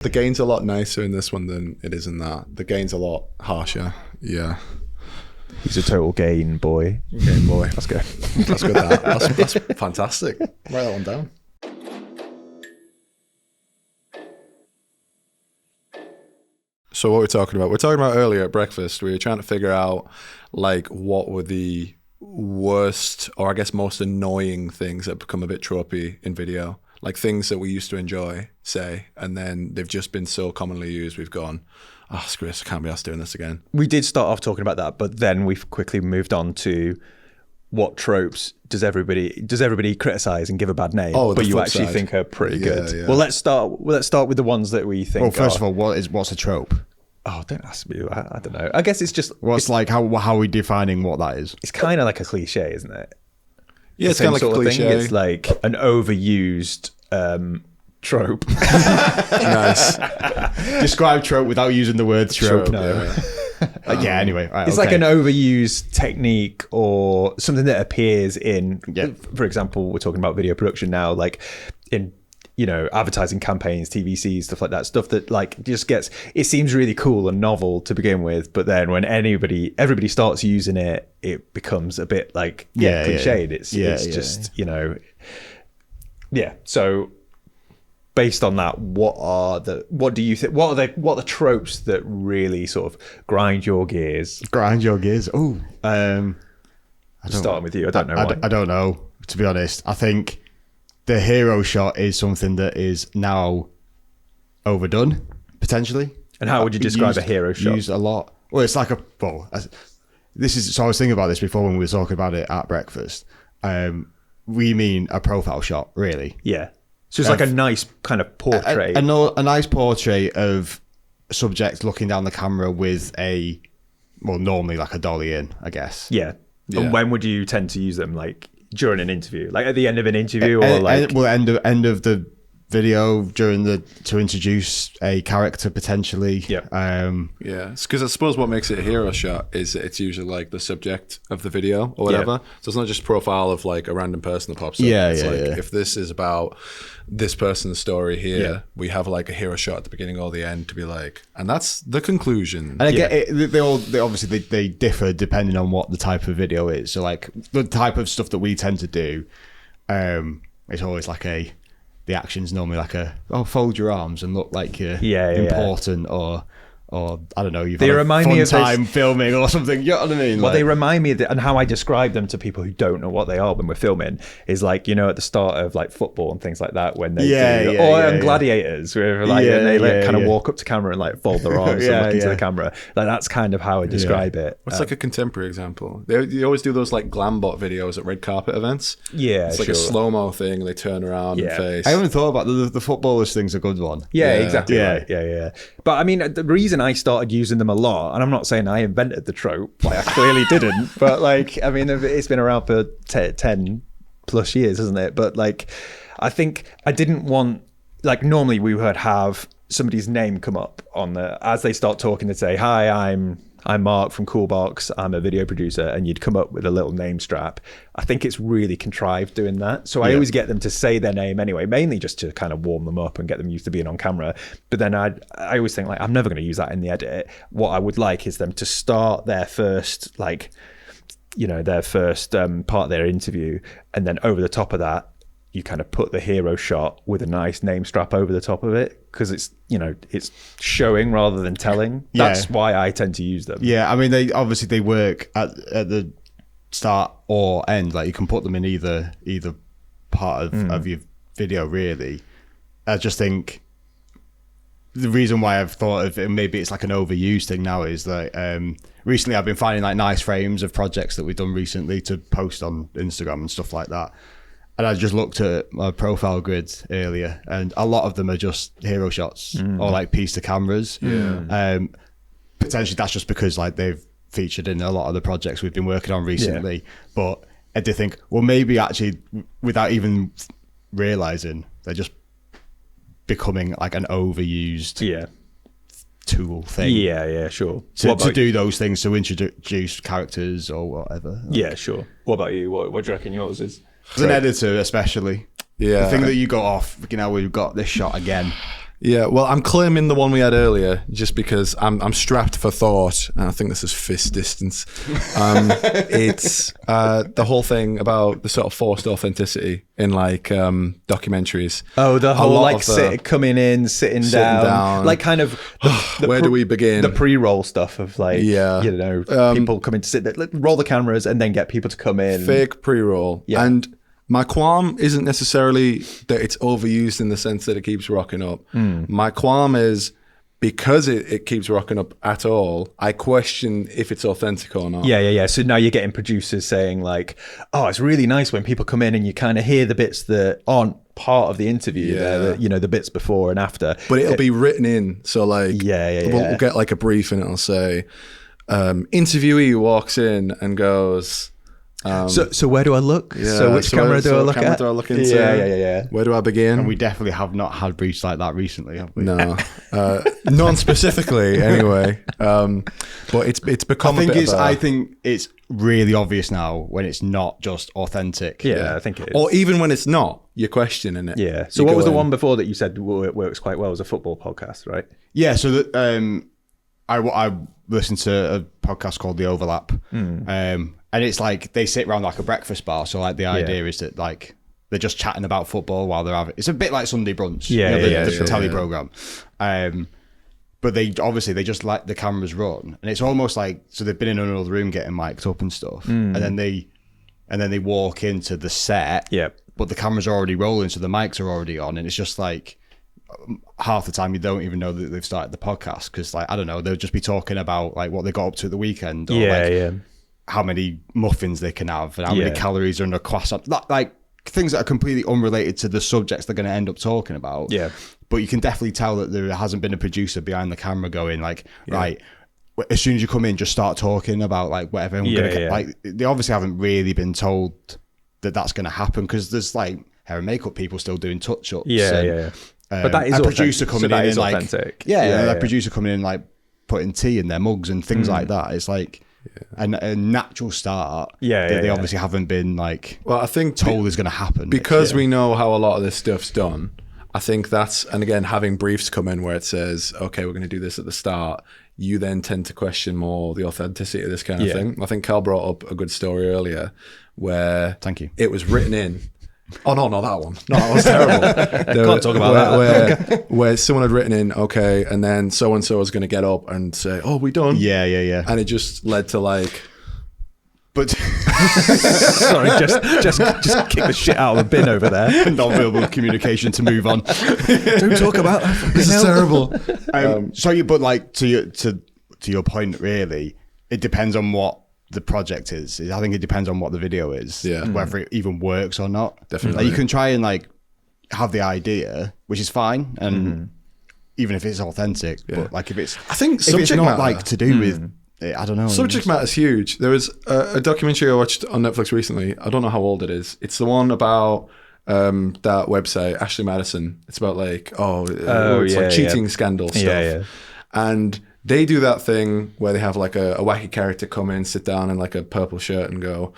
The gain's a lot nicer in this one than it is in that. The gain's a lot harsher. Yeah. He's a total gain boy. Gain boy. That's good. That's good. That's fantastic. Write that one down. So what we're talking about? We're talking about earlier at breakfast. We were trying to figure out like what were the worst, or I guess most annoying things that become a bit tropey in video. Like things that we used to enjoy, say, and then they've just been so commonly used, we've gone, oh, screw this, I can't be asked doing this again. We did start off talking about that, but then we've quickly moved on to what tropes does everybody criticize and give a bad name, but you actually think are pretty good. Yeah. Well, let's start with the ones that we think. Well, first of all, what's a trope? Oh, don't ask me. I don't know. I guess it's just how are we defining what that is? It's kind of like a cliche, isn't it? Yeah, it's kind of like a cliche. It's like an overused trope. Nice. Describe trope without using the word trope. No. Yeah, anyway. Right, it's like an overused technique or something that appears in, for example, we're talking about video production now, like in, advertising campaigns, TVCs, stuff like that, stuff that like just gets, it seems really cool and novel to begin with, but then when everybody starts using it, it becomes a bit like cliched. It's just. So based on that, what are the tropes that really sort of grind your gears? Oh, Starting with you, I don't know why. I don't know, to be honest. I think the hero shot is something that is now overdone, potentially. And how would you describe a hero shot? Used a lot. Well, it's like I was thinking about this before when we were talking about it at breakfast. We mean a profile shot, really. Yeah. So it's like a nice kind of portrait. A nice portrait of a subject looking down the camera with normally like a dolly in, I guess. Yeah. And when would you tend to use them? Like during an interview? Like at the end of an interview or like... end of the video to introduce a character potentially. It's because I suppose what makes it a hero shot is it's usually like the subject of the video or whatever. So it's not just profile of like a random person that pops up. If this is about this person's story here, we have like a hero shot at the beginning or the end to be like, and that's the conclusion. And I get it, they differ depending on what the type of video is. So like the type of stuff that we tend to do, it's always like the action's normally like fold your arms and look like you're important or I don't know, you've had a fun time filming or something, you know what I mean? Well, they remind me of and how I describe them to people who don't know what they are when we're filming is like, at the start of like football and things like that when they gladiators where like they kind of walk up to camera and like fold their arms and look into the camera. Like that's kind of how I describe it. What's like a contemporary example? They always do those like glam bot videos at red carpet events. Yeah, it's like a slow-mo thing and they turn around and face. I haven't thought about the footballers thing's a good one. Yeah, exactly. Yeah. But I mean, the reason I started using them a lot, and I'm not saying I invented the trope, like I clearly didn't, but like, I mean, it's been around for 10 plus years, isn't it? But like, I think I didn't want, like normally we would have somebody's name come up on as they start talking to say, hi, I'm Marc from COOLBOX, I'm a video producer, and you'd come up with a little name strap. I think it's really contrived doing that. So I always get them to say their name anyway, mainly just to kind of warm them up and get them used to being on camera. But then I always think like, I'm never going to use that in the edit. What I would like is them to start their first, like, their first part of their interview. And then over the top of that, you kind of put the hero shot with a nice name strap over the top of it because it's it's showing rather than telling. That's why I tend to use them. I mean they work at the start or end. Like you can put them in either part of your video really. I just think the reason why I've thought of it, maybe it's like an overused thing now, is that recently I've been finding like nice frames of projects that we've done recently to post on Instagram and stuff like that. And I just looked at my profile grids earlier, and a lot of them are just hero shots or like piece to cameras. Potentially that's just because like they've featured in a lot of the projects we've been working on recently. But I did think, well, maybe actually without even realizing, they're just becoming like an overused tool thing. Sure. To do those things, to introduce characters or whatever. Yeah, sure. What about you? What do you reckon yours is? As an editor, especially. The thing that you got off, we've got this shot again. Yeah, well, I'm claiming the one we had earlier just because I'm strapped for thought, and I think this is fist distance. It's the whole thing about the sort of forced authenticity in like documentaries. Oh, the A whole lot like of the- coming in, sitting down, like kind of the Where do we begin? The pre-roll stuff of like, Yeah. you know, people coming to sit there, like, roll the cameras and then get people to come in. Fake pre-roll. Yeah. And my qualm isn't necessarily that it's overused in the sense that it keeps rocking up. My qualm is because it keeps rocking up at all, I question if it's authentic or not. Yeah. So now you're getting producers saying like, oh, it's really nice when people come in and you kind of hear the bits that aren't part of the interview, you know, the bits before and after. But it'll be written in. So like, we'll get like a brief and it'll say, interviewee walks in and goes... so where do I look? So which camera do I look at? Do I look into? Yeah. Where do I begin? And we definitely have not had briefs like that recently, have we? No, non-specifically anyway. But it's become. I think it's really obvious now when it's not just authentic. Yeah, I think it is. Or even when it's not, you're questioning it. Yeah. So what was the one before that you said works quite well? It was a football podcast, right? Yeah. So that I listened to a podcast called The Overlap. And it's like they sit around like a breakfast bar. So like the idea is that like they're just chatting about football while they're having. It's a bit like Sunday brunch. The telly program. But they just let the cameras run, and it's almost like so they've been in another room getting mic'd up and stuff, and then they walk into the set. Yeah. But the cameras are already rolling, so the mics are already on, and it's just like half the time you don't even know that they've started the podcast because like I don't know, they'll just be talking about like what they got up to at the weekend or how many muffins they can have and how many calories are in a croissant, like things that are completely unrelated to the subjects they're going to end up talking about. Yeah. But you can definitely tell that there hasn't been a producer behind the camera going like, right, as soon as you come in, just start talking about like whatever. And we're gonna get, like, they obviously haven't really been told that that's going to happen because there's like hair and makeup people still doing touch-ups. But that is a producer coming in and like, authentic. A producer coming in like putting tea in their mugs and things like that. It's like a natural start. They obviously haven't been like, well, I think told is going to happen because we know how a lot of this stuff's done. I think that's, and again, having briefs come in where it says, okay, we're going to do this at the start. You then tend to question more the authenticity of this kind of thing. I think Carl brought up a good story earlier where thank you. It was written in. Oh no, not that one. No, that was terrible. Can't talk about that. Where someone had written in, okay, and then so and so was going to get up and say, "Oh, we done?" Yeah. And it just led to like, but sorry, just kick the shit out of the bin over there. Non-verbal communication to move on. Don't talk about this is terrible. But like to your point, really, it depends on what the project is. I think it depends on what the video is, whether it even works or not. Definitely, like, you can try and like have the idea, which is fine, and even if it's authentic, but like if it's, I think if it's not like to do with, I don't know. Subject matter is huge. There was a documentary I watched on Netflix recently. I don't know how old it is. It's the one about that website, Ashley Madison. It's about like cheating scandal stuff. And they do that thing where they have like a wacky character come in, sit down in like a purple shirt and go,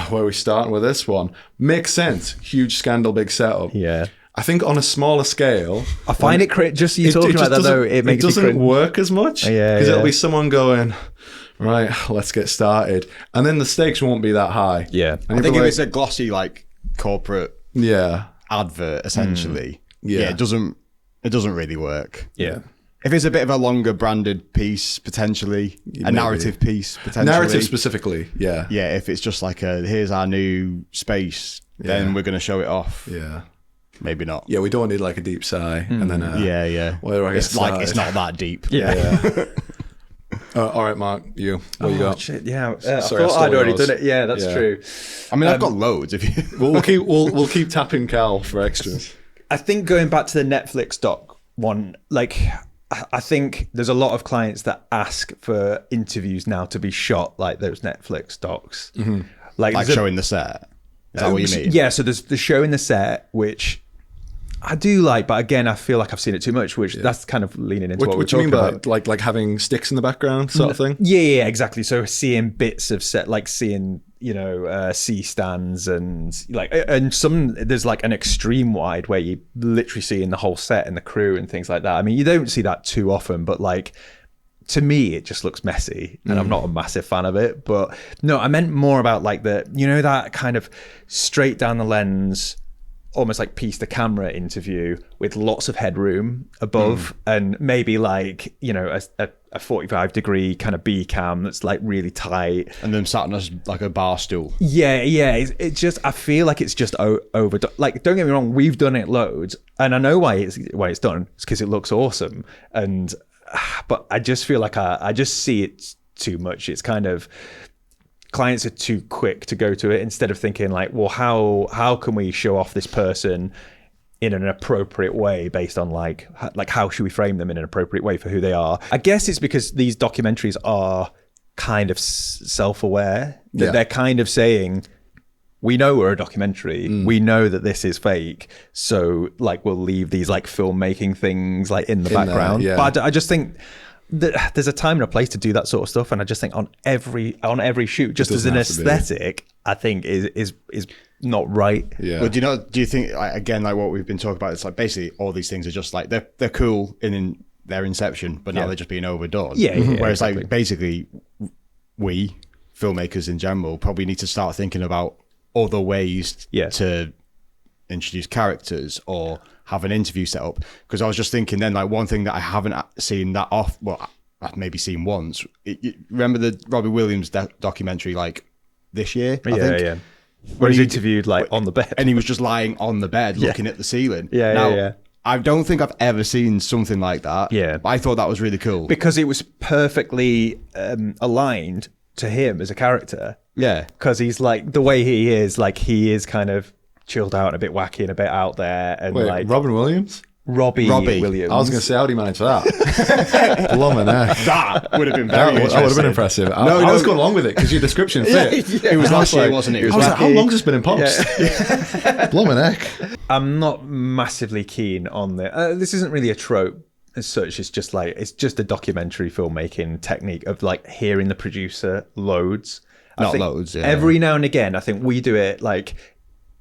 where are we starting with this one? Makes sense. Huge scandal, big setup. Yeah. I think on a smaller scale, I find it just you talking about that though, it makes it doesn't work as much because it'll be someone going, right, let's get started, and then the stakes won't be that high. Yeah, I think if it's a glossy like corporate advert essentially, it doesn't really work. Yeah. If it's a bit of a longer branded piece, potentially a narrative piece, potentially narrative specifically, yeah. If it's just like here's our new space, then we're going to show it off. Yeah, maybe not. Yeah, we don't need like a deep sigh and then where do I get it's started? Like it's not that deep. Yeah. All right, Mark, what you got? Shit, yeah. Sorry, I thought I'd already done it. Yeah, that's true. I mean, I've got loads. If you we'll keep tapping Cal for extras. I think going back to the Netflix doc one, like, I think there's a lot of clients that ask for interviews now to be shot like those Netflix docs. Like showing the set. Is that what you mean? Yeah, so there's the show in the set, which I do like, but again, I feel like I've seen it too much, which that's kind of leaning into what we're talking about. Like having sticks in the background sort of thing? Yeah, exactly. So seeing bits of set, like seeing, C stands and some there's like an extreme wide where you literally see in the whole set and the crew and things like that. I mean, you don't see that too often, but like to me it just looks messy and I'm not a massive fan of it. But no, I meant more about like that kind of straight down the lens, almost like piece to camera interview with lots of headroom above and maybe like a 45 degree kind of B cam that's like really tight, and then sat on like a bar stool. It just, I feel like it's just overdone. Like, don't get me wrong, we've done it loads and I know why it's done. It's because it looks awesome, but I just feel like I just see it too much. It's kind of, clients are too quick to go to it instead of thinking like, well, how can we show off this person in an appropriate way based on like how should we frame them in an appropriate way for who they are? I guess it's because these documentaries are kind of self-aware, that they're kind of saying, we know we're a documentary, we know that this is fake, so like we'll leave these like filmmaking things like in the background. But I just think there's a time and a place to do that sort of stuff, and I just think on every shoot, just as an aesthetic, I think is not right. But do you think, like, again, like what we've been talking about, it's like basically all these things are just like they're cool in their inception, but now they're just being overdone. Whereas exactly. Like basically we filmmakers in general probably need to start thinking about other ways to introduce characters or have an interview set up. Because I was just thinking then, like, one thing that I haven't seen that off, well, I've maybe seen once. Remember the Robbie Williams documentary, like this year? I think? Where he's interviewed like on the bed, and he was just lying on the bed looking at the ceiling. I don't think I've ever seen something like that. But I thought that was really cool because it was perfectly aligned to him as a character. Because he's like, the way he is, like, he is kind of chilled out and a bit wacky and a bit out there. And wait, like Robin Williams? Robbie Williams. I was going to say, how do you manage that? Blimey, that would have been very that would have been impressive. I was going along with it because your description fit. It was last year, wasn't it? I was like, how long's this been in post? Blimey heck. I'm not massively keen on this isn't really a trope as such. It's just a documentary filmmaking technique of like hearing the producer loads. Every now and again, I think we do it like,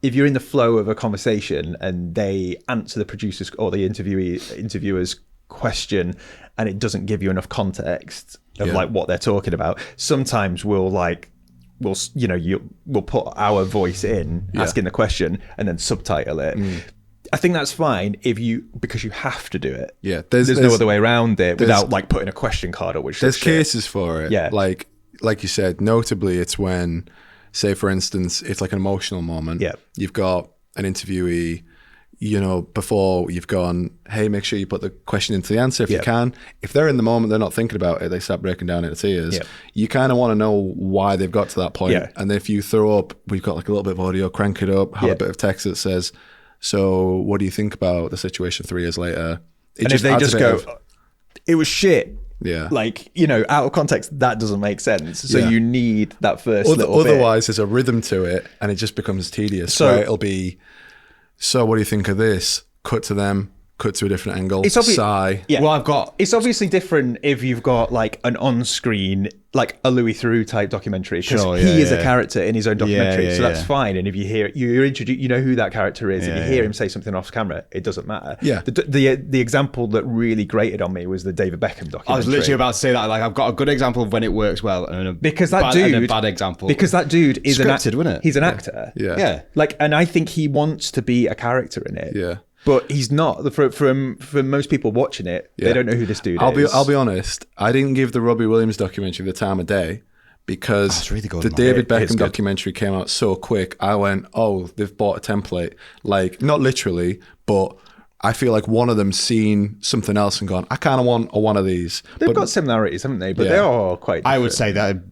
if you're in the flow of a conversation and they answer the producer's or the interviewer's question and it doesn't give you enough context of like what they're talking about, sometimes we'll put our voice in asking the question and then subtitle it. I think that's fine because you have to do it. There's no other way around it without like putting a question card up. Which there's cases for it. Like you said, notably it's when, say for instance, it's like an emotional moment. You've got an interviewee, before you've gone, hey, make sure you put the question into the answer if you can. If they're in the moment, they're not thinking about it, they start breaking down into tears. You kind of want to know why they've got to that point. And if you throw up, we've got like a little bit of audio, crank it up, have a bit of text that says, so what do you think about the situation 3 years later? And if they just go, it was shit. Like, out of context, that doesn't make sense. So you need that first little bit. Otherwise, there's a rhythm to it and it just becomes tedious. So it'll be, so what do you think of this? Cut to them, cut to a different angle, sigh. It's obviously different if you've got like an on-screen, like a Louis Theroux type documentary, because he is a character in his own documentary, so that's fine. And if you hear you're introduced, you know who that character is, and you hear him say something off camera, it doesn't matter. The example that really grated on me was the David Beckham documentary. I was literally about to say that. Like, I've got a good example of when it works well, and a bad example. Because that dude is scripted, wasn't it? He's an actor. Like, and I think he wants to be a character in it. But he's not. For most people watching it, they don't know who this dude is. I'll be honest. I didn't give the Robbie Williams documentary the time of day because really good, the David Beckham documentary came out so quick. I went, oh, they've bought a template. Like, not literally, but I feel like one of them's seen something else and gone, I kind of want one of these. They've got similarities, haven't they? But they are quite different. I would say they're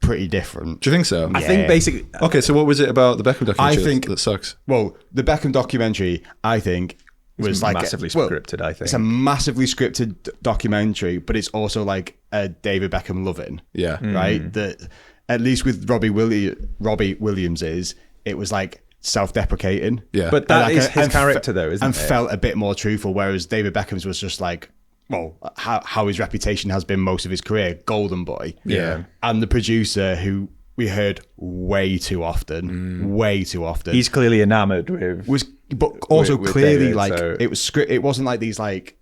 pretty different. Do you think so? I think basically... Okay, so what was it about the Beckham documentary that sucks? Well, the Beckham documentary, I think, was like massively scripted. I think it's a massively scripted documentary, but it's also like a David Beckham loving. Right. That at least with Robbie Williams it was like self-deprecating. But that is his character, though, isn't it? And felt a bit more truthful. Whereas David Beckham's was just like, well, how his reputation has been most of his career, golden boy. Yeah. And the producer who we heard way too often. He's clearly enamored with. But also with clearly David, like so- it was script. It wasn't like these like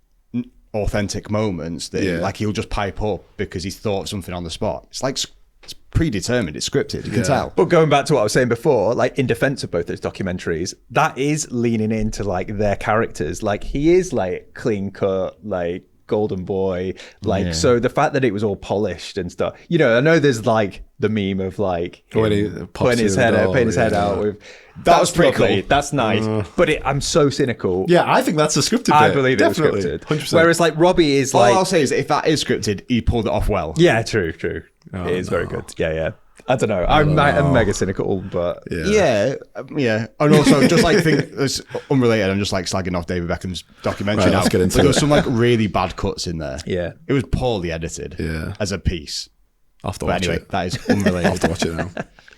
authentic moments that like he'll just pipe up because he thought of something on the spot. It's like it's predetermined. It's scripted. You can tell. But going back to what I was saying before, like in defense of both those documentaries, that is leaning into like their characters. Like he is like clean cut, like golden boy, like so the fact that it was all polished and stuff, you know, I know there's like the meme of like putting his head out with that was pretty cool, that's nice, but I'm so cynical. I think that's a scripted bit. I believe Definitely. it was scripted. 100%. Whereas like Robbie is All like, I'll say is that if that is scripted, he pulled it off well. yeah, true it is very good. I don't know, I'm mega cynical, but Yeah. And also, just like think it's unrelated. I'm just like slagging off David Beckham's documentary Right, now. let's get into But there was it. some like really bad cuts in there. Yeah. It was poorly edited. Yeah. As a piece. I'll have to But watch anyway, it. that is I'll have unrelated. to watch it now.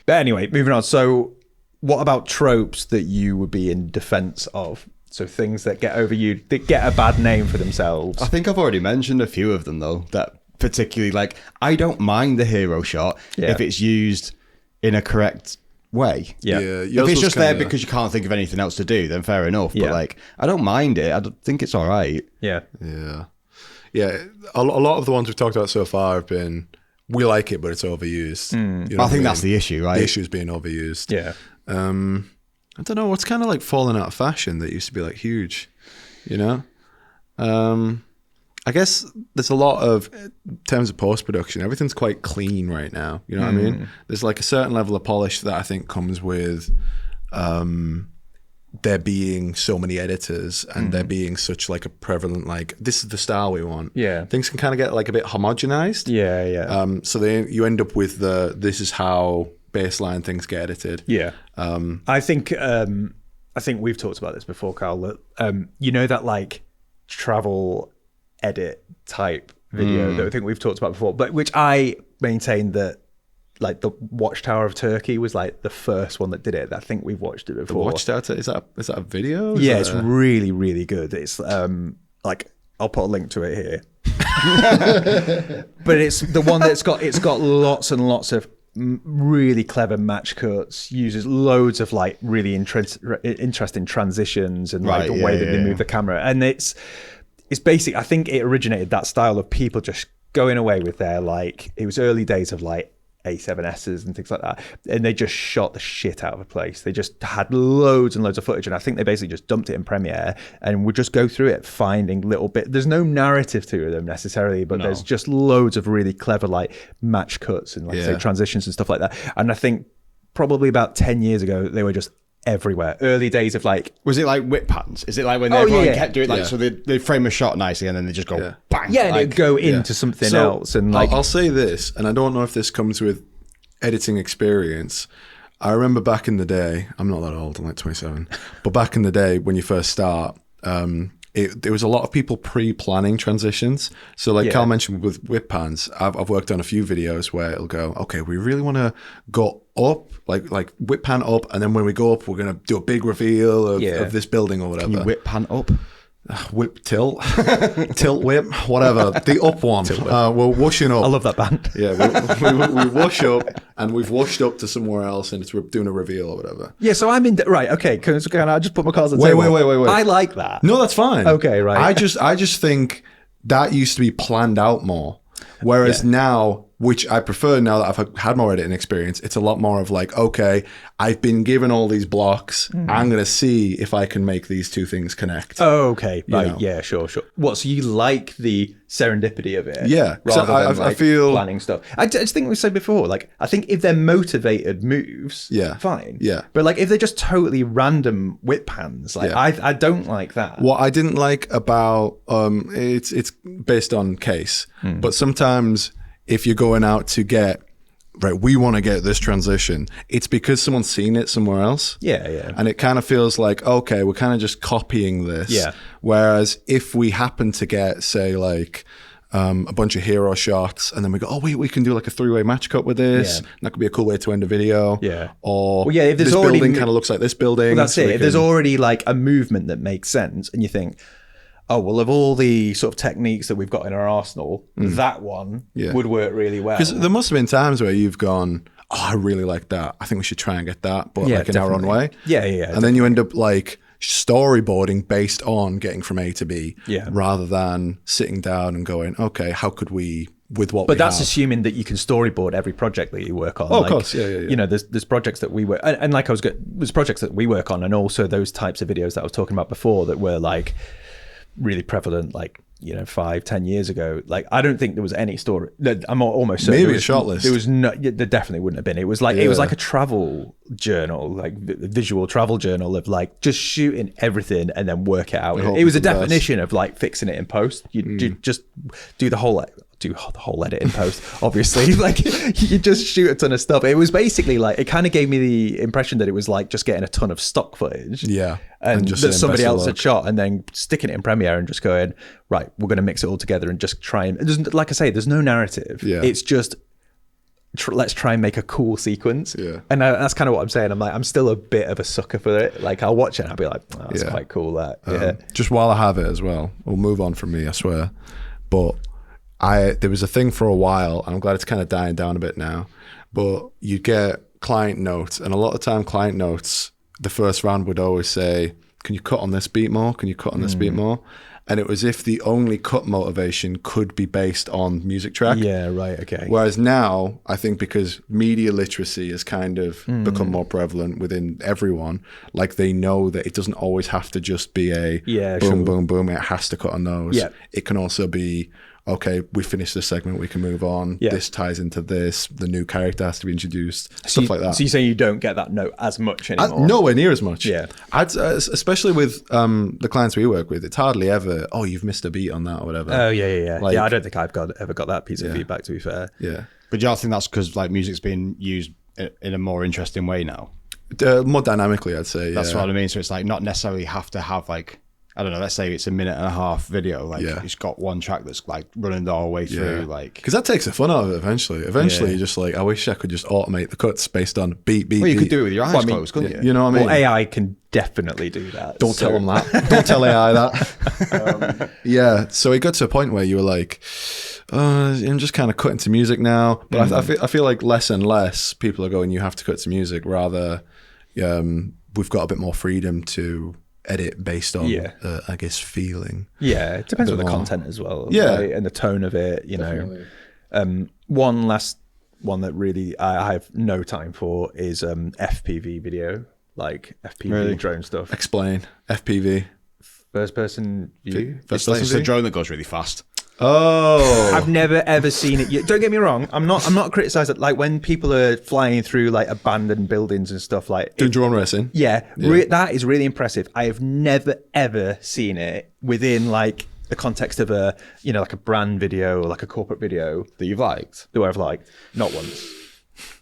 But anyway, moving on. So what about tropes that you would be in defense of? So things that get overused, that get a bad name for themselves. I think I've already mentioned a few of them though. That particularly like I don't mind the hero shot if it's used in a correct way. Yeah. If it's just there because you can't think of anything else to do, then fair enough. Yeah. But like, I don't mind it. I don't think it's all right. Yeah. Yeah. A lot of the ones we've talked about so far have been, we like it, but it's overused. You know I what think mean? that's the issue, right? The issue is being overused. Yeah. I don't know, what's kind of like falling out of fashion that used to be like huge, you know? I guess there's a lot of, in terms of post-production, everything's quite clean right now. You know what I mean? There's like a certain level of polish that I think comes with there being so many editors and there being such like a prevalent, like, this is the style we want. Yeah. Things can kind of get like a bit homogenized. Yeah. So you end up with this is how baseline things get edited. Yeah. I think we've talked about this before, Carl, that you know that like travel edit type video that I think we've talked about before, but which I maintain that like the Watchtower of Turkey was like the first one that did it. I think we've watched it before. The Watchtower, is that a video? Yeah, it's really, really good. It's like, I'll put a link to it here. But it's the one that's got lots and lots of really clever match cuts, uses loads of like really interesting transitions and like the way that they move the camera, and it's basic. I think it originated that style of people just going away with their, like, it was early days of like A7Ss and things like that, and they just shot the shit out of a place. They just had loads and loads of footage, and I think they basically just dumped it in Premiere and would just go through it finding little bit. There's no narrative to them necessarily, but there's just loads of really clever like match cuts and like say transitions and stuff like that. And I think probably about 10 years ago they were just everywhere. Early days of like, was it like whip pans? Is it like when everyone kept doing like so they frame a shot nicely and then they just go bang? Yeah, and like, it'd go into something else. And like, I'll say this, and I don't know if this comes with editing experience. I remember back in the day, I'm not that old, I'm like 27, but back in the day when you first start, there was a lot of people pre-planning transitions. So like Cal mentioned with whip pans, I've worked on a few videos where it'll go, okay, we really want to go up, like whip pan up, and then when we go up, we're going to do a big reveal of this building or whatever. Can you whip pan up? Whip tilt whip, whatever, the up one. We're washing up. I love that band. Yeah, we wash up, and we've washed up to somewhere else, and it's doing a reveal or whatever. Yeah, so I'm in right. Okay, can I just put my cards on the Wait, table? wait. I like that. No, that's fine. Okay, right. I just think that used to be planned out more, whereas now, which I prefer now that I've had more editing experience, it's a lot more of like, okay, I've been given all these blocks. I'm going to see if I can make these two things connect. Oh, okay. Right. know. Yeah, sure. What, so you like the serendipity of it? Yeah. Rather So than I feel planning stuff. I just think we said before, like, I think if they're motivated moves, fine. Yeah. But like, if they're just totally random whip pans, like, I don't like that. What I didn't like about it's based on case, but sometimes if you're going out to get we want to get this transition, it's because someone's seen it somewhere else. Yeah. And it kind of feels like, okay, we're kind of just copying this. Yeah. Whereas if we happen to get, say, like a bunch of hero shots, and then we go, oh wait, we can do like a 3-way match cut with this. And that could be a cool way to end a video. Yeah. Or if there's this already building kind of looks like this building. Well, that's so it. If there's already like a movement that makes sense, and you think, oh, well, of all the sort of techniques that we've got in our arsenal, that one would work really well. Because there must have been times where you've gone, I really like that. I think we should try and get that, but Yeah, like in our own definitely. way. Yeah. And then you end up like storyboarding based on getting from A to B, rather than sitting down and going, okay, how could we, with what But we that's have. assuming that you can storyboard every project that you work on. Oh, of course, yeah. You know, there's projects that we work, and like there's projects that we work on, and also those types of videos that I was talking about before that were like really prevalent, like, you know, 5-10 years ago. Like, I don't think there was any story. I'm almost certain Maybe a short list. There was no. There definitely wouldn't have been. It was like a travel journal, like visual travel journal of like just shooting everything and then work it out. It was a definition of like fixing it in post. You just do the whole edit in post, obviously. Like, you just shoot a ton of stuff. It was basically like, it kind of gave me the impression that it was like just getting a ton of stock footage, and just that somebody else had look. shot, and then sticking it in Premiere and just going, right, we're going to mix it all together and just try and like I say, there's no narrative. It's just let's try and make a cool sequence. And that's kind of what I'm saying. I'm still a bit of a sucker for it. Like, I'll watch it and I'll be like, oh, that's quite cool, that. Just while I have it as well, we'll move on from me, I swear, but there was a thing for a while, and I'm glad it's kind of dying down a bit now, but you get client notes, and a lot of the time client notes, the first round would always say, can you cut on this beat more? Can you cut on this beat more? And it was if the only cut motivation could be based on music track. Yeah, right, okay. Whereas now, I think because media literacy has kind of become more prevalent within everyone, like they know that it doesn't always have to just be a boom, boom, boom. It has to cut on those. It can also be, okay, we finished this segment, we can move on. This ties into this. The new character has to be introduced. Stuff like that. So you say you don't get that note as much anymore? Nowhere near as much. Yeah. Especially with the clients we work with, it's hardly ever, oh, you've missed a beat on that or whatever. Oh, yeah. Like, I don't think I've ever got that piece of feedback, to be fair. Yeah. But do you think that's because like music's being used in a more interesting way now? More dynamically, I'd say. That's what I mean. So it's like not necessarily have to have like, I don't know, let's say it's a 1.5-minute video, like it's got one track that's like running the whole way through, like, because that takes the fun out of it eventually you're just like, I wish I could just automate the cuts based on beat. Well, you could do it with your eyes closed, couldn't you? You know what I mean? Well, AI can definitely do that. Don't tell them that. Don't tell AI that. So it got to a point where you were like, I'm just kind of cutting to music now, but I feel like less and less people are going, you have to cut to music, rather we've got a bit more freedom to edit based on I guess feeling. It depends on the content as well, right? And the tone of it, you Definitely. know. One last one that really I have no time for is FPV video, like FPV drone stuff. Explain. FPV, first person view. It's the drone that goes really fast. Oh, I've never ever seen it yet. Don't get me wrong. I'm not criticizing it. Like when people are flying through like abandoned buildings and stuff, like doing drone racing. That is really impressive. I have never ever seen it within like the context of a, you know, like a brand video or like a corporate video That you've liked? that I've liked. Not once.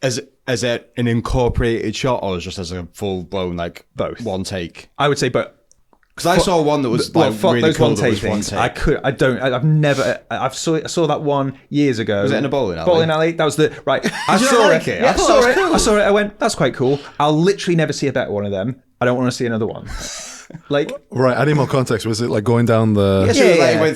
As it an incorporated shot, or just as a full blown like Both. one take? I would say, but Because I saw one that was like really those cool. one take things. I saw that one years ago. Was it in a bowling alley? Bowling alley. That was the right. I Did you saw not it. like it? Yeah, I thought it was cool. I saw it. I went, that's quite cool. I'll literally never see a better one of them. I don't want to see another one. Like, right. I need more context. Was it like going down the?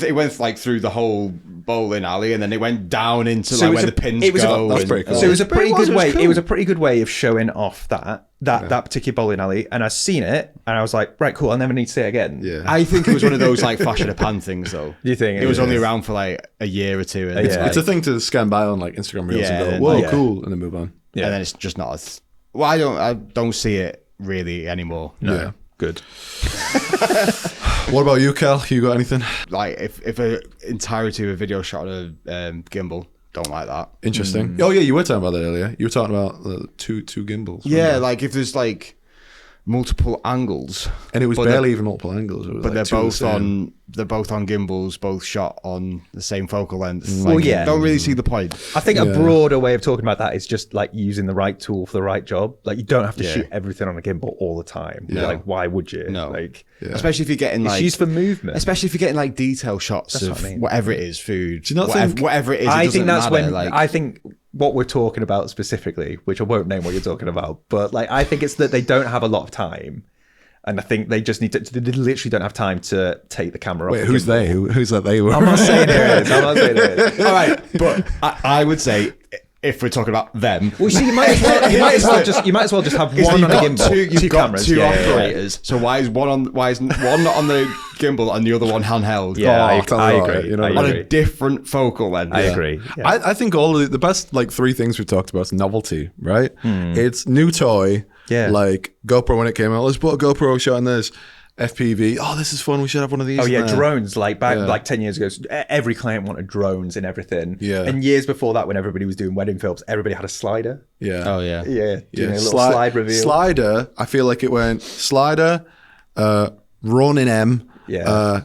It went like through the whole bowling alley, and then it went down into like where the pins go. That's pretty cool. So it was a pretty good way. It was a pretty good way of showing off that particular bowling alley. And I seen it, and I was like, right, cool. I'll never need to see it again. Yeah. I think it was one of those like flash in the pan things, though. Do you think it was only around for like a year or two? And It's a thing to scan by on like Instagram Reels and go, whoa, cool, and then move on. And then it's just not as. Well, I don't see it really anymore. No. Yeah. Good. What about you, Cal? You got anything? Like if an entirety of a video shot on a gimbal, don't like that. Interesting. Oh yeah, you were talking about that earlier. You were talking about the two gimbals. Yeah, like if there's like multiple angles, and it was barely even multiple angles. It was but like they're both on gimbals, both shot on the same focal length. Well, Like, yeah. don't really see the point. I think a broader way of talking about that is just like using the right tool for the right job. Like you don't have to shoot everything on a gimbal all the time. Yeah. Like why would you? No, Like especially if you're getting like it's used for movement. especially if you're getting like detail shots of what I mean. whatever it is, food. Do you not whatever, think- whatever it is? I it think that's doesn't matter, when like, I think what we're talking about specifically, which I won't name what you're talking about, but like I think it's that they don't have a lot of time. And I think they just need to. They literally don't have time to take the camera off. Wait, who's they? Who's that they were? I'm not saying it is. I'm not saying it is. all right, but I would say if we're talking about them. Well, see, you might as well just have Is that one on a you've got gimbal, you've got cameras, two yeah, operators. So why is one on the gimbal and the other one handheld? Yeah, I sounds right, agree. you know, I On agree. a different focal length. I agree. Yeah. I think all of the best like three things we've talked about is novelty, right? It's new toy, Yeah. like GoPro when it came out. Let's put a GoPro shot in this. FPV. Oh, this is fun. We should have one of these. Oh yeah, in there. drones. Like back Yeah. like 10 years ago, every client wanted drones and everything. Yeah. And years before that, when everybody was doing wedding films, everybody had a slider. Yeah. Oh yeah. Yeah. Doing a little Sli- slide reveal. Slider. I feel like it went slider, Ronin M. Yeah.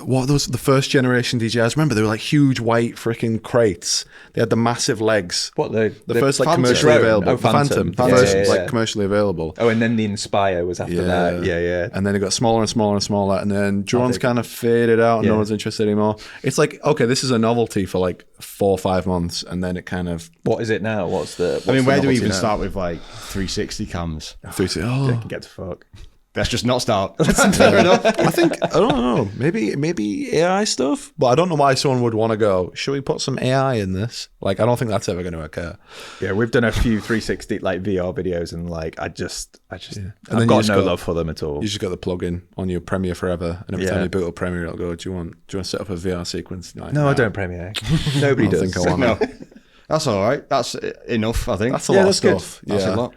What those the first generation DJIs? Remember they were like huge white freaking crates. They had the massive legs. What the first like Phantom. commercially Drone. available? Oh, The Phantom. Phantom. The first Yeah. like commercially available. Oh, and then the Inspire was after that. Yeah. And then it got smaller and smaller and smaller, and then drones kind of faded out, and no Yeah. one's interested anymore. It's like, okay, this is a novelty for like 4 or 5 months, and then it kind of What is it now? What's I the mean, where do we novelty even now? start with like 360 cams? oh, Get to fuck. Let's just not start. Fair enough. I think I don't know. Maybe AI stuff, but I don't know why someone would want to go. Should we put some AI in this? Like, I don't think that's ever going to occur. Yeah, we've done a few 360 like VR videos, and like I just And then I've you got just no got- love for them at all. You just got the plug-in on your Premiere Forever, and every Yeah. time you boot up Premiere, it'll go, "Do you want to set up a VR sequence?" Like, No, I don't Premiere. Nobody I don't does. think I want No, that. that's all right. That's enough, I think. That's a Yeah, lot of that's good. stuff. That's Yeah. a lot.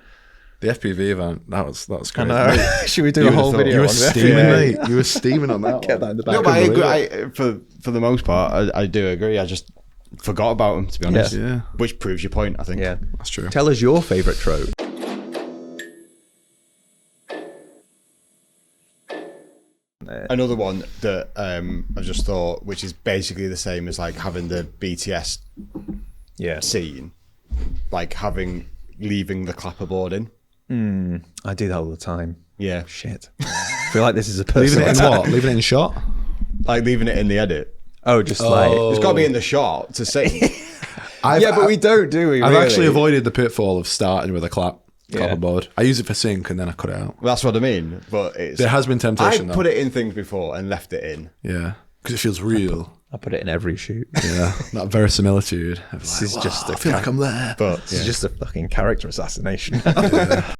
The FPV event, that was great. No. Should we do You a would whole have thought- video? You were on that? steaming, Yeah. mate. You were steaming on that. Get that in the back. No, but I couldn't agree. believe For the most part, I do agree. I just forgot about them, to be honest. Yeah. Which proves your point, I think. Yeah. That's true. Tell us your favorite trope. Another one that I just thought, which is basically the same as like having the BTS Yeah. scene, like leaving the clapperboard in. I do that all the time. Yeah. Shit. I feel like this is a Leaving personal it in attack. what? Leaving it in shot? Like leaving it in the edit. Oh, just like It's got to be in the shot to see. yeah, but we don't, do we? I've really? actually avoided the pitfall of starting with a clapperboard. I use it for sync and then I cut it out. That's what I mean. But it's. There has been temptation, I though. put it in things before and left it in. Yeah, because it feels real. I put it in every shoot. Yeah, that verisimilitude. This is just I feel like I'm there. But This is just a fucking character assassination.